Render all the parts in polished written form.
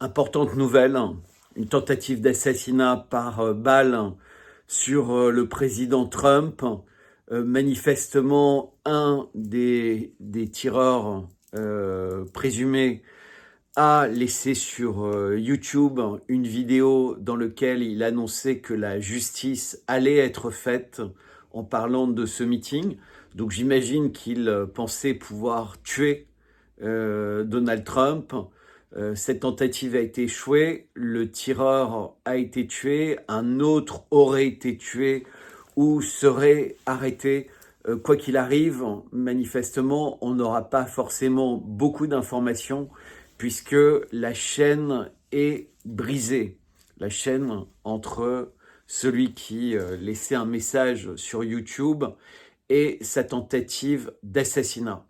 Importante nouvelle, une tentative d'assassinat par balle sur le président Trump. Manifestement, un des tireurs présumés a laissé sur YouTube une vidéo dans laquelle il annonçait que la justice allait être faite en parlant de ce meeting. Donc j'imagine qu'il pensait pouvoir tuer Donald Trump. Cette tentative a été échouée, le tireur a été tué, un autre aurait été tué ou serait arrêté. Quoi qu'il arrive, manifestement, on n'aura pas forcément beaucoup d'informations puisque la chaîne est brisée. La chaîne entre celui qui laissait un message sur YouTube et sa tentative d'assassinat.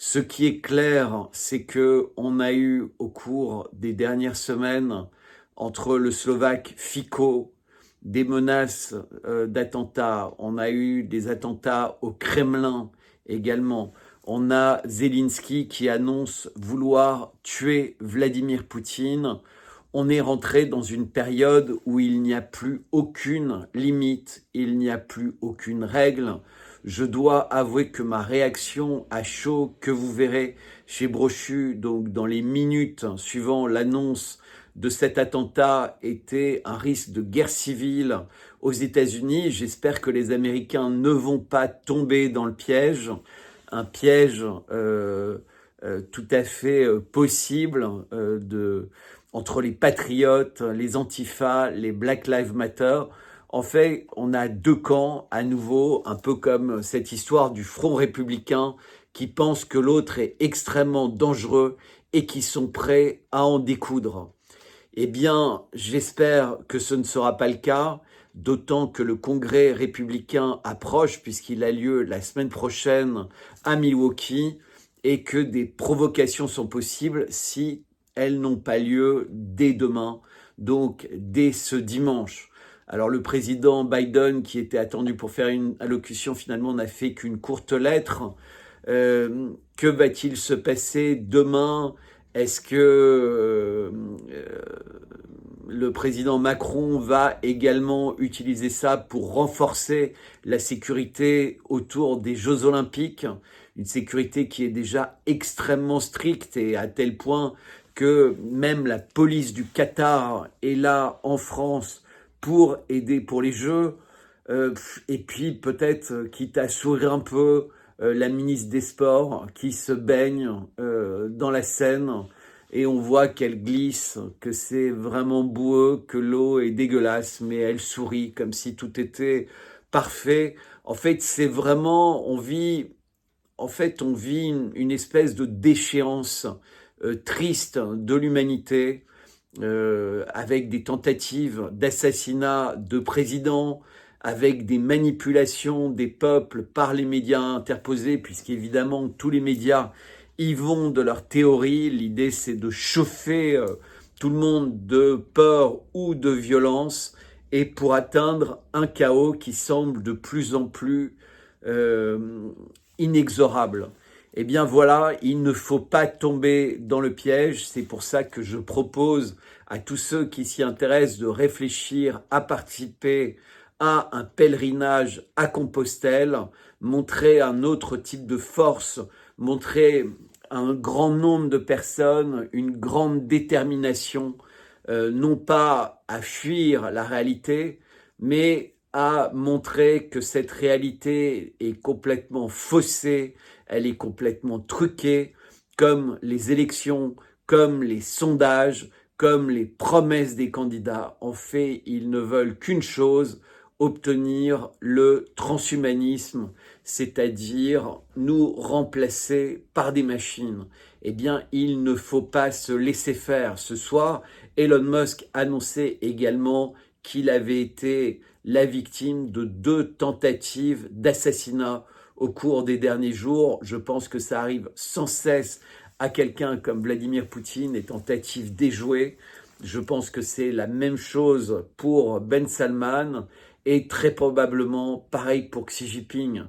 Ce qui est clair, c'est qu'on a eu au cours des dernières semaines, entre le Slovaque Fico, des menaces d'attentats, on a eu des attentats au Kremlin également, on a Zelensky qui annonce vouloir tuer Vladimir Poutine. On est rentré dans une période où il n'y a plus aucune limite, il n'y a plus aucune règle. Je dois avouer que ma réaction à chaud, que vous verrez chez Brochu, donc dans les minutes suivant l'annonce de cet attentat, était un risque de guerre civile aux États-Unis. J'espère que les Américains ne vont pas tomber dans le piège, un piège tout à fait possible entre les patriotes, les antifas, les Black Lives Matter. En fait, on a deux camps à nouveau, un peu comme cette histoire du Front républicain qui pense que l'autre est extrêmement dangereux et qui sont prêts à en découdre. Eh bien, j'espère que ce ne sera pas le cas, d'autant que le Congrès républicain approche puisqu'il a lieu la semaine prochaine à Milwaukee et que des provocations sont possibles si elles n'ont pas lieu dès demain, donc dès ce dimanche. Alors le président Biden, qui était attendu pour faire une allocution, finalement n'a fait qu'une courte lettre. Que va-t-il se passer demain ? Est-ce que le président Macron va également utiliser ça pour renforcer la sécurité autour des Jeux Olympiques ? Une sécurité qui est déjà extrêmement stricte et à tel point que même la police du Qatar est là en France pour aider pour les Jeux. Et puis peut-être, quitte à sourire un peu, la ministre des Sports qui se baigne dans la Seine et on voit qu'elle glisse, que c'est vraiment boueux, que l'eau est dégueulasse, mais elle sourit comme si tout était parfait. En fait, c'est vraiment, on vit une espèce de déchéance triste de l'humanité, avec des tentatives d'assassinat de présidents, avec des manipulations des peuples par les médias interposés, puisqu'évidemment tous les médias y vont de leur théorie. L'idée c'est de chauffer tout le monde de peur ou de violence et pour atteindre un chaos qui semble de plus en plus inexorable. Eh bien voilà, il ne faut pas tomber dans le piège. C'est pour ça que je propose à tous ceux qui s'y intéressent de réfléchir à participer à un pèlerinage à Compostelle, montrer un autre type de force, montrer à un grand nombre de personnes une grande détermination, non pas à fuir la réalité, mais à montrer que cette réalité est complètement faussée, elle est complètement truquée, comme les élections, comme les sondages, comme les promesses des candidats. En fait, ils ne veulent qu'une chose, obtenir le transhumanisme, c'est-à-dire nous remplacer par des machines. Eh bien, il ne faut pas se laisser faire. Ce soir, Elon Musk annonçait également qu'il avait été la victime de 2 tentatives d'assassinat au cours des derniers jours. Je pense que ça arrive sans cesse à quelqu'un comme Vladimir Poutine, les tentatives déjouées. Je pense que c'est la même chose pour Ben Salman et très probablement pareil pour Xi Jinping.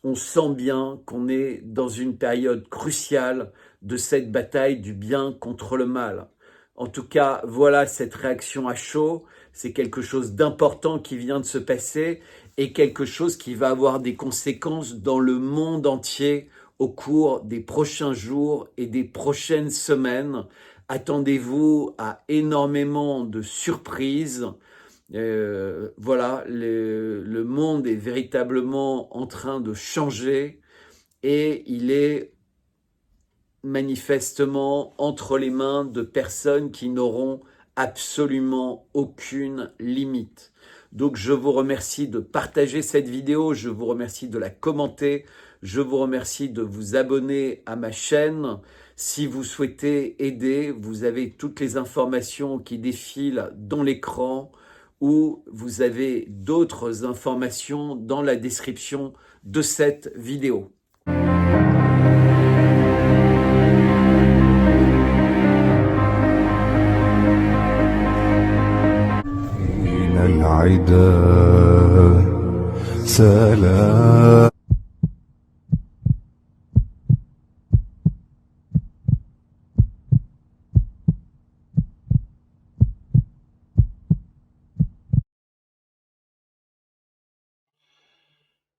On sent bien qu'on est dans une période cruciale de cette bataille du bien contre le mal. En tout cas, voilà cette réaction à chaud. C'est quelque chose d'important qui vient de se passer et quelque chose qui va avoir des conséquences dans le monde entier au cours des prochains jours et des prochaines semaines. Attendez-vous à énormément de surprises. Voilà, le monde est véritablement en train de changer et il est manifestement entre les mains de personnes qui n'auront absolument aucune limite. Donc je vous remercie de partager cette vidéo, je vous remercie de la commenter, je vous remercie de vous abonner à ma chaîne. Si vous souhaitez aider, vous avez toutes les informations qui défilent dans l'écran ou vous avez d'autres informations dans la description de cette vidéo. العدا سلام.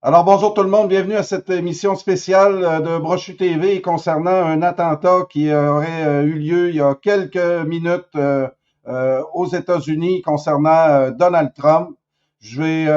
Alors bonjour tout le monde, bienvenue à cette émission spéciale de Brochu TV concernant un attentat qui aurait eu lieu il y a quelques minutes aux États-Unis concernant Donald Trump. J'ai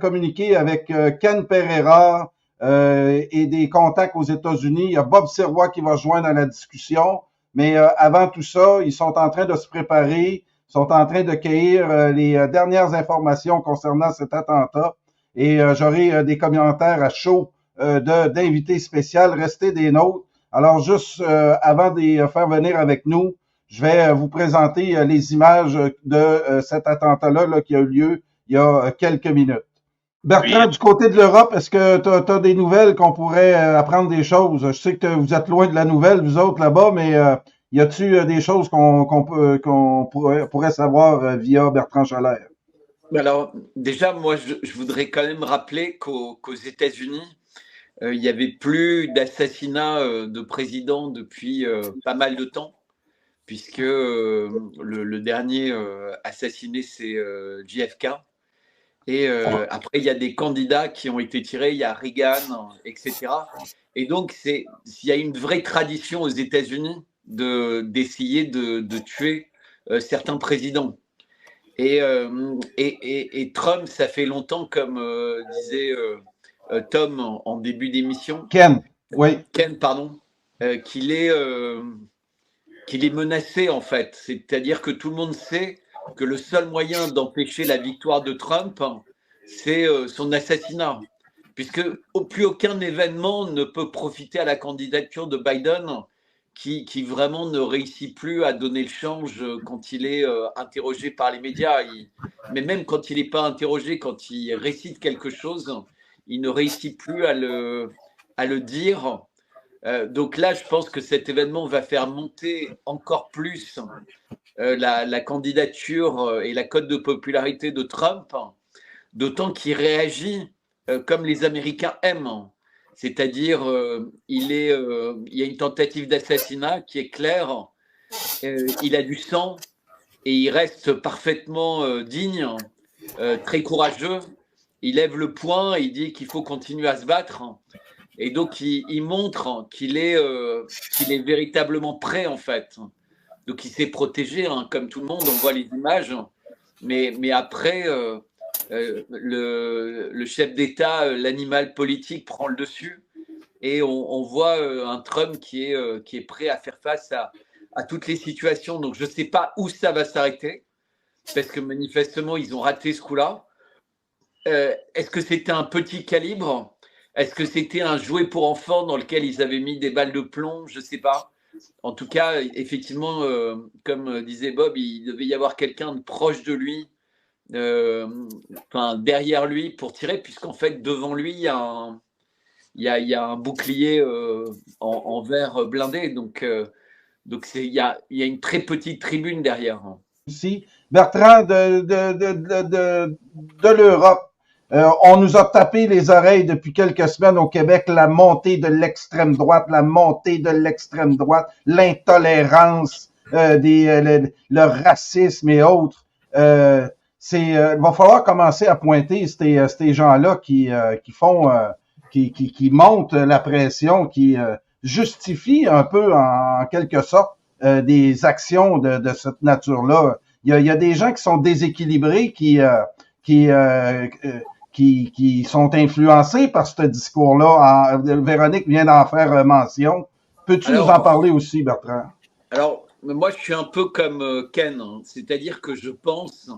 communiqué avec Ken Pereira et des contacts aux États-Unis. Il y a Bob Sirois qui va joindre à la discussion, mais avant tout ça, ils sont en train de se préparer, sont en train de cueillir les dernières informations concernant cet attentat. Et j'aurai des commentaires à chaud d'invités spéciaux. Restez des nôtres. Alors, juste avant de les faire venir avec nous, je vais vous présenter les images de cet attentat-là qui a eu lieu il y a quelques minutes. Bertrand, du côté de l'Europe, est-ce que tu as des nouvelles qu'on pourrait apprendre des choses? Je sais que vous êtes loin de la nouvelle, vous autres là-bas, mais y a-t-il des choses qu'on pourrait savoir via Bertrand Chalère? Alors, déjà, moi, je voudrais quand même rappeler qu'aux États-Unis, il n'y avait plus d'assassinat de président depuis pas mal de temps, puisque le dernier assassiné, c'est JFK. Et après, il y a des candidats qui ont été tirés, il y a Reagan, etc. Et donc, il y a une vraie tradition aux États-Unis d'essayer de tuer certains présidents. Et Trump, ça fait longtemps, comme disait Tom en début d'émission. Ken, oui. Ken, pardon. Qu'il est menacé, en fait. C'est-à-dire que tout le monde sait que le seul moyen d'empêcher la victoire de Trump, c'est son assassinat. Puisque plus aucun événement ne peut profiter à la candidature de Biden, qui vraiment ne réussit plus à donner le change quand il est interrogé par les médias. Mais même quand il n'est pas interrogé, quand il récite quelque chose, il ne réussit plus à le dire. Donc là, je pense que cet événement va faire monter encore plus la candidature et la cote de popularité de Trump, d'autant qu'il réagit comme les Américains aiment. C'est-à-dire, il y a une tentative d'assassinat qui est claire, il a du sang et il reste parfaitement digne, très courageux. Il lève le poing et il dit qu'il faut continuer à se battre. Et donc, il montre qu'il est véritablement prêt, en fait. Donc, il s'est protégé, hein, comme tout le monde, on voit les images. Mais après, le chef d'État, l'animal politique prend le dessus. Et on voit un Trump qui est prêt à faire face à toutes les situations. Donc, je ne sais pas où ça va s'arrêter, parce que manifestement, ils ont raté ce coup-là. Est-ce que c'était un petit calibre ? Est-ce que c'était un jouet pour enfants dans lequel ils avaient mis des balles de plomb ? Je ne sais pas. En tout cas, effectivement, comme disait Bob, il devait y avoir quelqu'un de proche de lui, derrière lui pour tirer, puisqu'en fait, devant lui, il y a un bouclier en verre blindé. Donc il y a une très petite tribune derrière. Aussi. Bertrand, de l'Europe, on nous a tapé les oreilles depuis quelques semaines au Québec, la montée de l'extrême droite, l'intolérance le racisme et autres. Il va falloir commencer à pointer ces gens-là qui font, qui montent la pression, qui justifient un peu, en quelque sorte, des actions de cette nature-là. Il y a des gens qui sont déséquilibrés, qui, euh, qui sont influencés par ce discours-là. Véronique vient d'en faire mention. Peux-tu nous en parler aussi, Bertrand? Alors, moi, je suis un peu comme Ken, hein. C'est-à-dire que je pense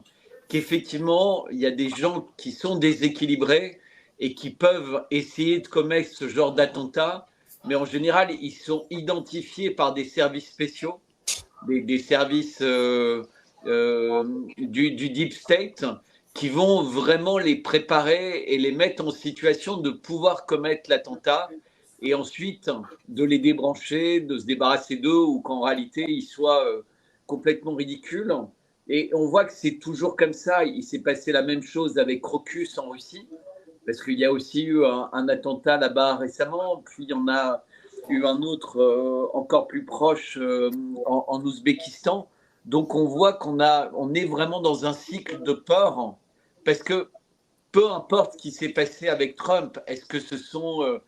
qu'effectivement, il y a des gens qui sont déséquilibrés et qui peuvent essayer de commettre ce genre d'attentat, mais en général, ils sont identifiés par des services spéciaux, des services du Deep State, qui vont vraiment les préparer et les mettre en situation de pouvoir commettre l'attentat et ensuite de les débrancher, de se débarrasser d'eux ou qu'en réalité ils soient complètement ridicules. Et on voit que c'est toujours comme ça. Il s'est passé la même chose avec Crocus en Russie, parce qu'il y a aussi eu un attentat là-bas récemment, puis il y en a eu un autre encore plus proche en Ouzbékistan. Donc on voit on est vraiment dans un cycle de peur, parce que peu importe ce qui s'est passé avec Trump, est-ce que ce sont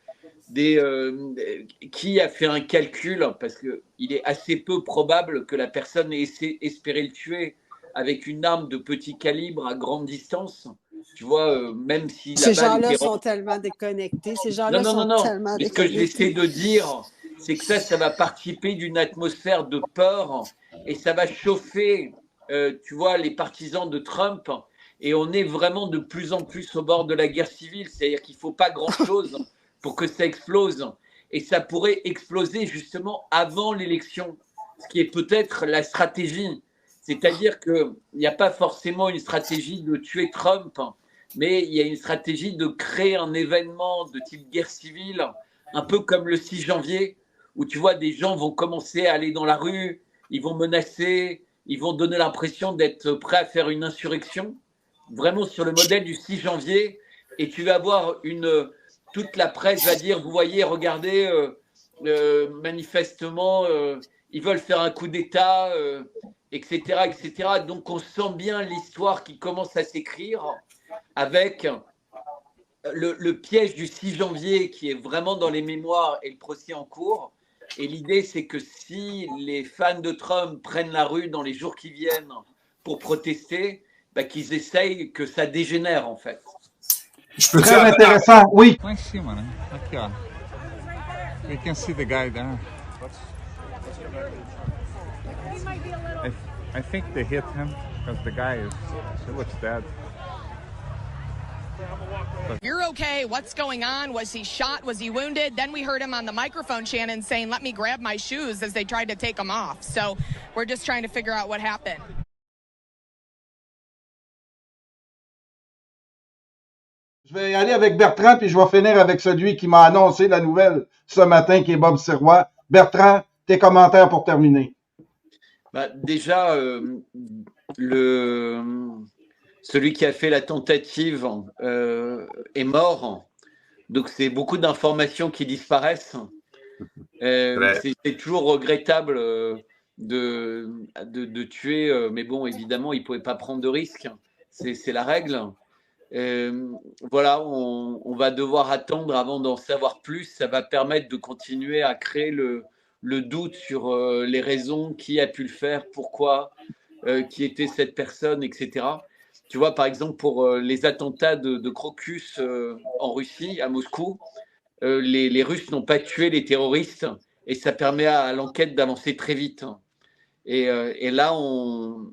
qui a fait un calcul, parce qu'il est assez peu probable que la personne ait espéré le tuer avec une arme de petit calibre à grande distance. Tu vois, même si ces gens-là sont tellement déconnectés. Ces gens-là sont tellement déconnectés. Ce que j'essaie de dire, c'est que ça va participer d'une atmosphère de peur et ça va chauffer, tu vois, les partisans de Trump. Et on est vraiment de plus en plus au bord de la guerre civile. C'est-à-dire qu'il ne faut pas grand-chose pour que ça explose. Et ça pourrait exploser justement avant l'élection, ce qui est peut-être la stratégie. C'est-à-dire qu'il n'y a pas forcément une stratégie de tuer Trump, mais il y a une stratégie de créer un événement de type guerre civile, un peu comme le 6 janvier, où tu vois, des gens vont commencer à aller dans la rue, ils vont menacer, ils vont donner l'impression d'être prêts à faire une insurrection, vraiment sur le modèle du 6 janvier, et tu vas avoir toute la presse va dire, vous voyez, regardez, manifestement, ils veulent faire un coup d'État, etc., etc. Donc on sent bien l'histoire qui commence à s'écrire avec le piège du 6 janvier qui est vraiment dans les mémoires et le procès en cours. Et l'idée, c'est que si les fans de Trump prennent la rue dans les jours qui viennent pour protester, bah, qu'ils essayent que ça dégénère, en fait. Très intéressant, oui. Lá em cima, né? Aqui, ó. You can see the guy there. I think they hit him because the guy he looks dead. You're okay. What's going on? Was he shot? Was he wounded? Then we heard him on the microphone, Shannon, saying, let me grab my shoes as they tried to take him off. So we're just trying to figure out what happened. Je vais y aller avec Bertrand, puis je vais finir avec celui qui m'a annoncé la nouvelle ce matin, qui est Bob Sirois. Bertrand, tes commentaires pour terminer. Bah, déjà, celui qui a fait la tentative est mort. Donc, c'est beaucoup d'informations qui disparaissent. C'est toujours regrettable de tuer, mais bon, évidemment, il ne pouvait pas prendre de risques. C'est la règle. Voilà, on va devoir attendre avant d'en savoir plus. Ça va permettre de continuer à créer le doute sur les raisons, qui a pu le faire, pourquoi, qui était cette personne, etc. Tu vois, par exemple, pour les attentats de Crocus en Russie, à Moscou, les Russes n'ont pas tué les terroristes et ça permet à l'enquête d'avancer très vite. Et là, on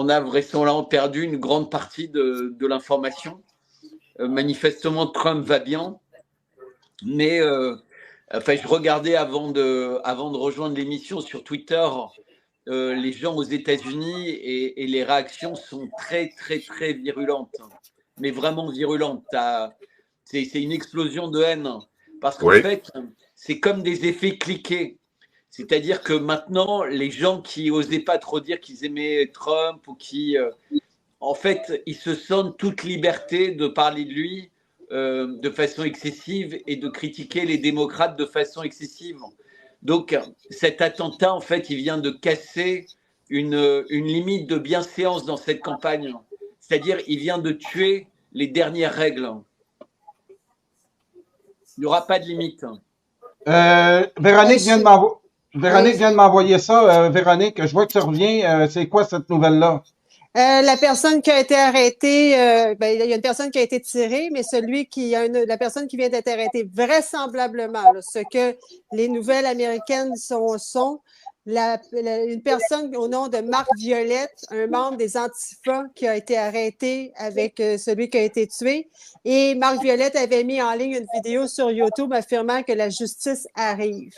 a vraisemblablement perdu une grande partie de l'information. Manifestement, Trump va bien, mais enfin, je regardais avant de rejoindre l'émission sur Twitter les gens aux États-Unis et les réactions sont très, très, très virulentes, mais vraiment virulentes. C'est une explosion de haine parce qu'en fait, c'est comme des effets cliqués. C'est-à-dire que maintenant, les gens qui n'osaient pas trop dire qu'ils aimaient Trump ou qui, en fait, ils se sentent toute liberté de parler de lui de façon excessive et de critiquer les démocrates de façon excessive. Donc, cet attentat, en fait, il vient de casser une limite de bienséance dans cette campagne. C'est-à-dire, il vient de tuer les dernières règles. Il n'y aura pas de limite. Véronique vient de m'envoyer ça. Véronique, je vois que tu reviens. C'est quoi cette nouvelle-là? La personne qui a été arrêtée, il y a une personne qui a été tirée, mais la personne qui vient d'être arrêtée, vraisemblablement, là, ce que les nouvelles américaines sont une personne au nom de Marc Violette, un membre des Antifa qui a été arrêté avec celui qui a été tué. Et Marc Violette avait mis en ligne une vidéo sur YouTube affirmant que la justice arrive.